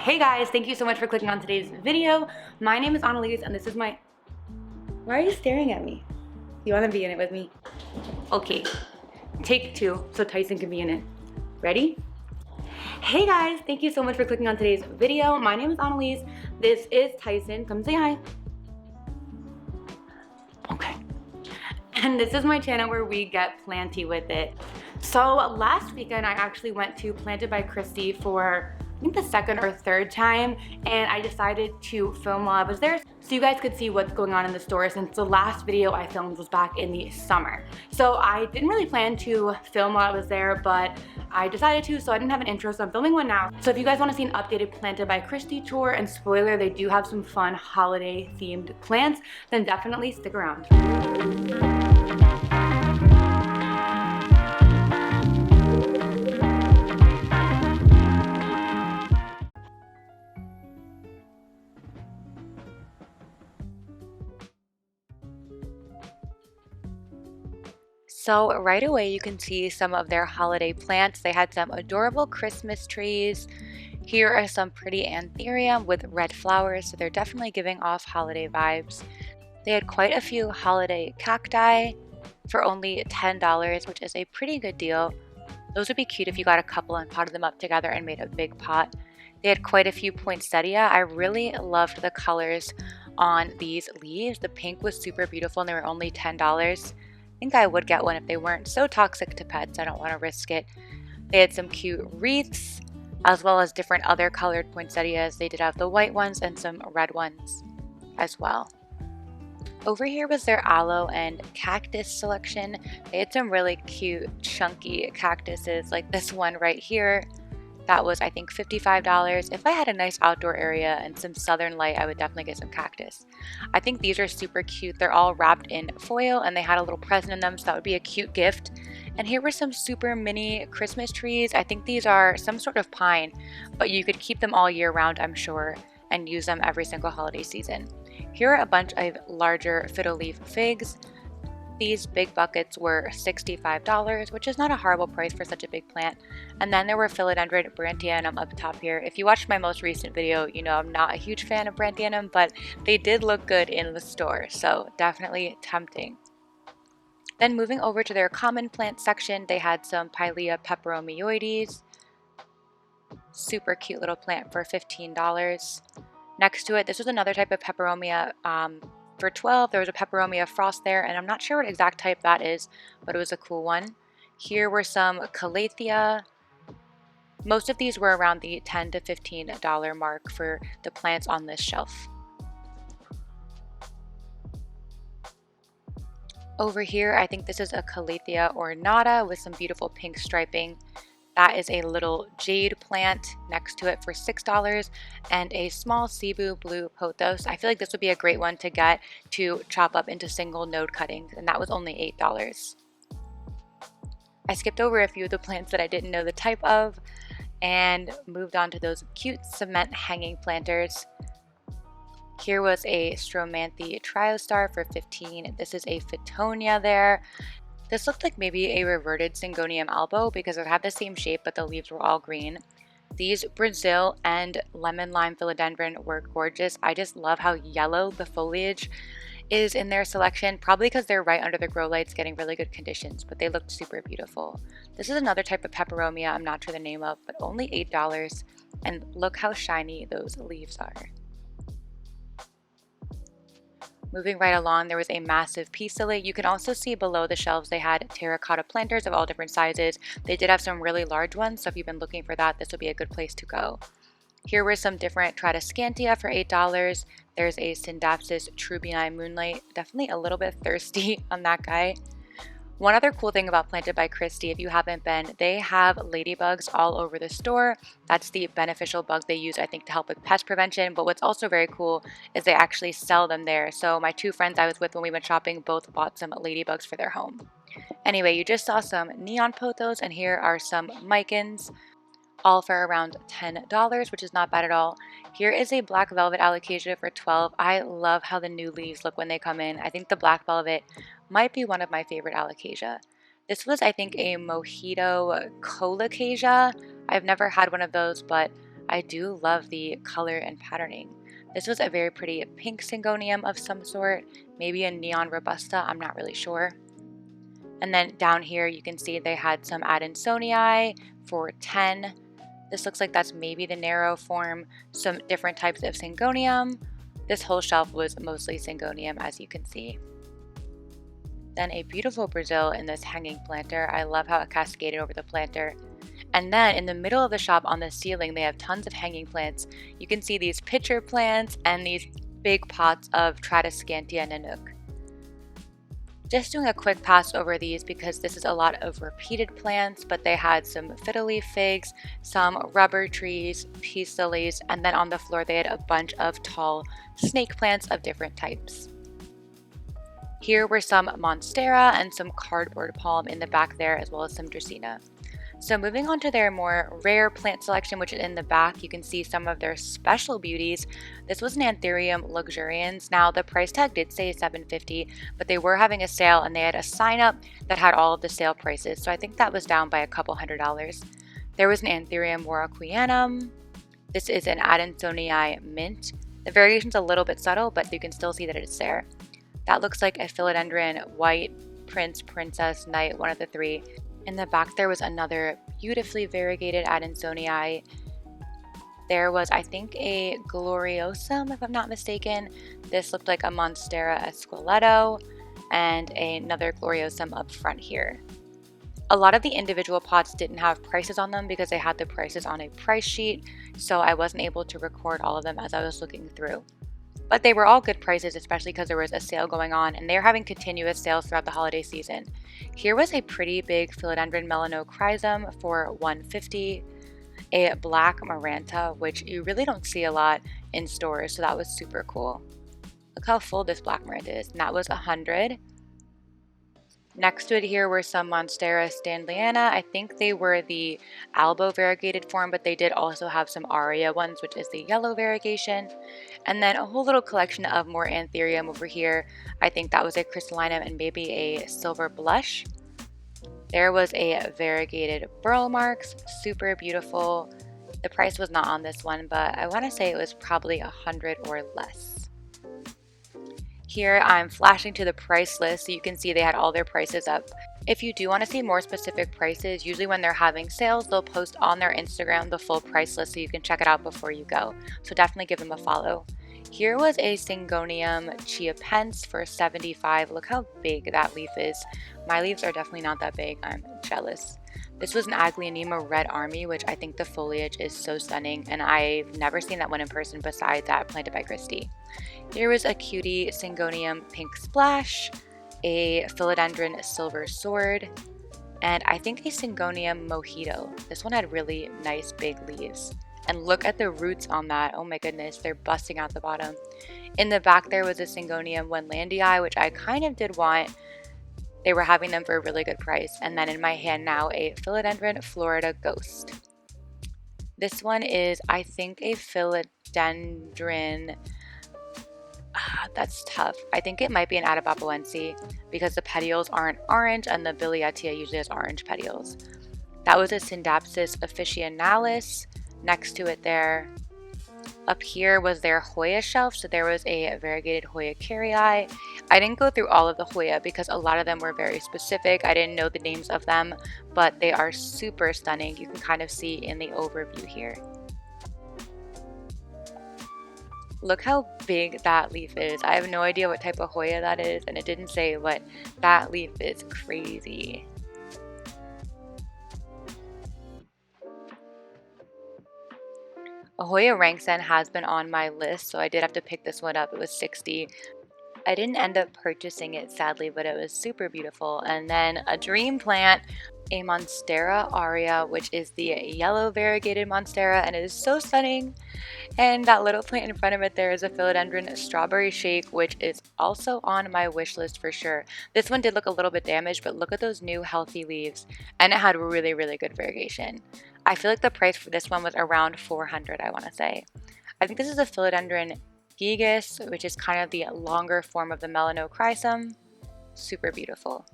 Hey guys, thank you so much for clicking on today's video. My name is Annalise and this is my... Why are you staring at me? You want to be in it with me? Okay, take two so Tyson can be in it. Ready? Hey guys, thank you so much for clicking on today's video. My name is Annalise. This is Tyson. Come say hi. Okay. And this is my channel where we get planty with it. So last weekend I actually went to Planted by Christy for I think the second or third time, and I decided to film while I was there so you guys could see what's going on in the store, since the last video I filmed was back in the summer. So I didn't really plan to film while I was there, but I decided to, so I didn't have an intro, so I'm filming one now. So if you guys want to see an updated Planted by Christy tour, and spoiler, they do have some fun holiday themed plants, then definitely stick around. So right away you can see some of their holiday plants. They had some adorable Christmas trees. Here are some pretty anthurium with red flowers, so they're definitely giving off holiday vibes. They had quite a few holiday cacti for only $10, which is a pretty good deal. Those would be cute if you got a couple and potted them up together and made a big pot. They had quite a few poinsettia. I really loved the colors on these leaves. The pink was super beautiful and they were only $10. I think I would get one if they weren't so toxic to pets. I don't want to risk it. They had some cute wreaths as well as different other colored poinsettias. They did have the white ones and some red ones as well. Over here was their aloe and cactus selection. They had some really cute chunky cactuses like this one right here. That was, I think, $55. If I had a nice outdoor area and some southern light, I would definitely get some cactus. I think these are super cute. They're all wrapped in foil and they had a little present in them, so that would be a cute gift. And here were some super mini Christmas trees. I think these are some sort of pine, but you could keep them all year round, I'm sure, and use them every single holiday season. Here are a bunch of larger Fiddle Leaf Figs. These big buckets were $65, which is not a horrible price for such a big plant. And then there were Philodendron Brandtianum up top here. If you watched my most recent video, you know I'm not a huge fan of Brandtianum, but they did look good in the store, so definitely tempting. Then moving over to their common plant section, they had some Pilea peperomioides. Super cute little plant for $15. Next to it, this was another type of peperomia. For $12, there was a peperomia frost there, and I'm not sure what exact type that is, but it was a cool one. Here were some calathea. Most of these were around the $10 to $15 mark for the plants on this shelf. Over here, I think this is a Calathea ornata with some beautiful pink striping. That is a little jade plant next to it for $6, and a small Cebu blue pothos. I feel like this would be a great one to get to chop up into single node cuttings, and that was only $8. I skipped over a few of the plants that I didn't know the type of and moved on to those cute cement hanging planters. Here was a Stromanthe Triostar for $15. This is a Fittonia there. This looked like maybe a reverted Syngonium albo because it had the same shape, but the leaves were all green. These Brazil and lemon lime philodendron were gorgeous. I just love how yellow the foliage is in their selection, probably because they're right under the grow lights getting really good conditions, but they looked super beautiful. This is another type of peperomia I'm not sure the name of, but only $8, and look how shiny those leaves are. Moving right along, there was a massive peace lily. You can also see below the shelves they had terracotta planters of all different sizes. They did have some really large ones, so if you've been looking for that, this would be a good place to go. Here were some different Tradescantia for $8. There's a Syndapsis trubini moonlight. Definitely a little bit thirsty on that guy. One other cool thing about Planted by Christy, if you haven't been, they have ladybugs all over the store. That's the beneficial bug they use, I think, to help with pest prevention. But what's also very cool is they actually sell them there. So my two friends I was with when we went shopping both bought some ladybugs for their home. Anyway, you just saw some neon pothos, and here are some micans, all for around $10, which is not bad at all. Here is a black velvet alocasia for $12. I love how the new leaves look when they come in. I think the black velvet might be one of my favorite alocasia. This was, I think, a mojito colocasia. I've never had one of those, but I do love the color and patterning. This was a very pretty pink syngonium of some sort, maybe a neon robusta, I'm not really sure. And then down here you can see they had some Adansonii for 10. This looks like that's maybe the narrow form, some different types of syngonium. This whole shelf was mostly syngonium, as you can see. Then a beautiful Brazil in this hanging planter. I love how it cascaded over the planter. And then in the middle of the shop on the ceiling, they have tons of hanging plants. You can see these pitcher plants and these big pots of Tradescantia Nanook. Just doing a quick pass over these because this is a lot of repeated plants, but they had some Fiddle Leaf Figs, some rubber trees, peace lilies, and then on the floor they had a bunch of tall snake plants of different types. Here were some Monstera and some cardboard palm in the back there, as well as some Dracaena. So moving on to their more rare plant selection, which is in the back, you can see some of their special beauties. This was an Anthurium luxurians. Now the price tag did say $7.50, but they were having a sale and they had a sign up that had all of the sale prices. So I think that was down by a couple $100. There was an Anthurium warocqueanum. This is an Adansonii mint. The variation's a little bit subtle, but you can still see that it's there. That looks like a philodendron, white, prince, princess, knight, one of the three. In the back there was another beautifully variegated Adansonii. There was, I think, a gloriosum, if I'm not mistaken. This looked like a Monstera esqueleto and another gloriosum up front here. A lot of the individual pots didn't have prices on them because they had the prices on a price sheet, so I wasn't able to record all of them as I was looking through. But they were all good prices, especially because there was a sale going on and they're having continuous sales throughout the holiday season. Here was a pretty big philodendron melanochrysum for $150, a black maranta, which you really don't see a lot in stores, so that was super cool. Look how full this black maranta is, and that was $100. Next to it here were some Monstera stanleyana. I think they were the albo variegated form, but they did also have some aria ones, which is the yellow variegation. And then a whole little collection of more Anthurium over here. I think that was a crystallinum and maybe a silver blush. There was a variegated burl marks, super beautiful. The price was not on this one, but I want to say it was probably $100 or less. Here I'm flashing to the price list so you can see they had all their prices up. If you do want to see more specific prices, usually when they're having sales, they'll post on their Instagram the full price list so you can check it out before you go. So definitely give them a follow. Here was a Syngonium Chia Pence for $75. Look how big that leaf is. My leaves are definitely not that big. I'm jealous. This was an Aglaonema Red Army, which I think the foliage is so stunning, and I've never seen that one in person besides that planted by Christy. Here was a cutie Syngonium Pink Splash, a Philodendron Silver Sword, and I think a Syngonium Mojito. This one had really nice big leaves. And look at the roots on that. Oh my goodness, they're busting out the bottom. In the back there was a Syngonium Wenlandii, which I kind of did want. They were having them for a really good price. And then in my hand now, a Philodendron Florida Ghost. This one is, I think, a Philodendron. That's tough. I think it might be an Atabapoense because the petioles aren't orange and the Biliatia usually has orange petioles. That was a Syndapsis officinalis. Next to it there, up here was their Hoya shelf, so there was a variegated Hoya carrii. I didn't go through all of the Hoya because a lot of them were very specific. I didn't know the names of them, but they are super stunning. You can kind of see in the overview here. Look how big that leaf is. I have no idea what type of Hoya that is, and it didn't say, but that leaf is crazy. A Hoya Ranksen has been on my list, so I did have to pick this one up. It was $60. I didn't end up purchasing it, sadly, but it was super beautiful. And then a dream plant, a Monstera aria, which is the yellow variegated Monstera, and it is so stunning. And that little plant in front of it there is a Philodendron Strawberry Shake, which is also on my wish list for sure. This one did look a little bit damaged, but look at those new healthy leaves, and it had really, really good variegation. I feel like the price for this one was around $400, I want to say. I think this is a Philodendron gigas, which is kind of the longer form of the melanochrysum. Super beautiful.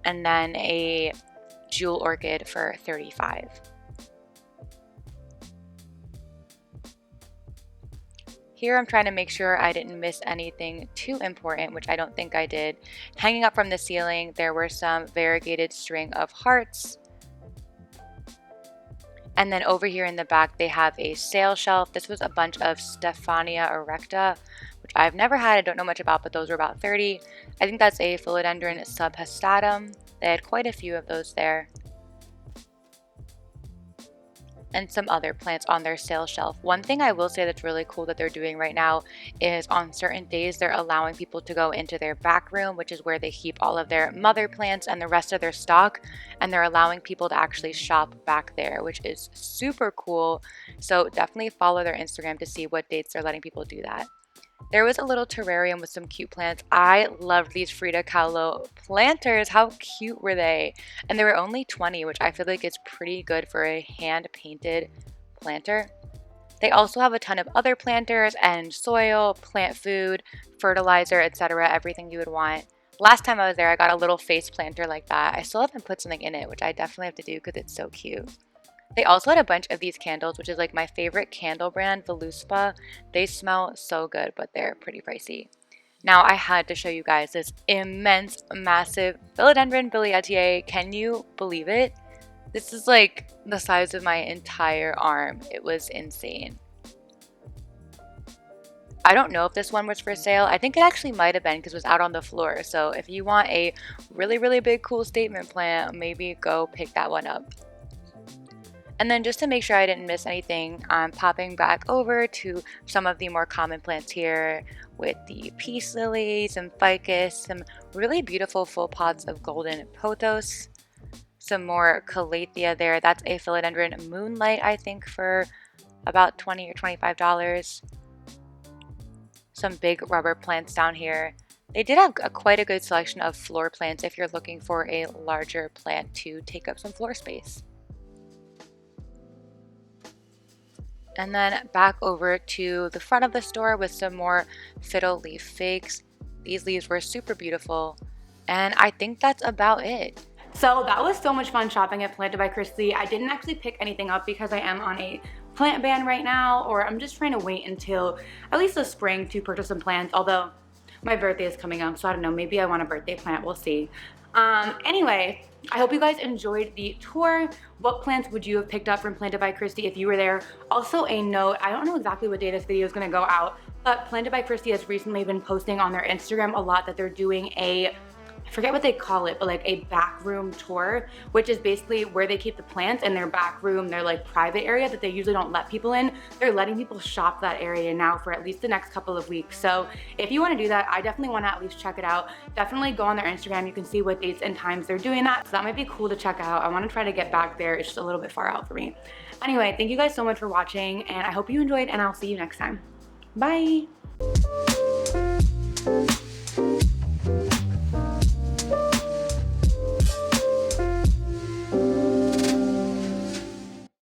And then a jewel orchid for $35. Here I'm trying to make sure I didn't miss anything too important, which I don't think I did. Hanging up from the ceiling, there were some variegated string of hearts. And then over here in the back, they have a sail shelf. This was a bunch of Stephania erecta, which I've never had. I don't know much about, but those were about 30. I think that's a philodendron subhestatum. They had quite a few of those there. And some other plants on their sale shelf. One thing I will say that's really cool that they're doing right now is on certain days they're allowing people to go into their back room, which is where they keep all of their mother plants and the rest of their stock, and they're allowing people to actually shop back there, which is super cool. So definitely follow their Instagram to see what dates they're letting people do that. There was a little terrarium with some cute plants. I loved these Frida Kahlo planters. How cute were they? And they were only 20, which I feel like is pretty good for a hand-painted planter. They also have a ton of other planters and soil, plant food, fertilizer, etc. Everything you would want. Last time I was there, I got a little face planter like that. I still haven't put something in it, which I definitely have to do because it's so cute. They also had a bunch of these candles, which is like my favorite candle brand, Voluspa. They smell so good, but they're pretty pricey. Now I had to show you guys this immense, massive philodendron billietiae. Can you believe it? This is like the size of my entire arm. It was insane. I don't know if this one was for sale. I think it actually might have been because it was out on the floor. So if you want a really, really big, cool statement plant, maybe go pick that one up. And then just to make sure I didn't miss anything, I'm popping back over to some of the more common plants here with the peace lilies and ficus, some really beautiful full pots of golden pothos, some more calathea there. That's a philodendron moonlight, I think, for about $20 or $25. Some big rubber plants down here. They did have quite a good selection of floor plants if you're looking for a larger plant to take up some floor space. And then back over to the front of the store with some more Fiddle Leaf Figs. These leaves were super beautiful. And I think that's about it. So that was so much fun shopping at Planted by Christy. I didn't actually pick anything up because I am on a plant ban right now, or I'm just trying to wait until at least the spring to purchase some plants, although my birthday is coming up, so I don't know, maybe I want a birthday plant, we'll see. Anyway, I hope you guys enjoyed the tour. What plants would you have picked up from Planted by Christy if you were there? Also a note, I don't know exactly what day this video is gonna go out, but Planted by Christy has recently been posting on their Instagram a lot that they're doing a, I forget what they call it, but like a back room tour, which is basically where they keep the plants in their back room, their like private area that they usually don't let people in. They're letting people shop that area now for at least the next couple of weeks. So if you want to do that, I definitely want to at least check it out. Definitely go on their Instagram. You can see what dates and times they're doing that. So that might be cool to check out. I want to try to get back there. It's just a little bit far out for me. Anyway, thank you guys so much for watching, and I hope you enjoyed, and I'll see you next time. Bye.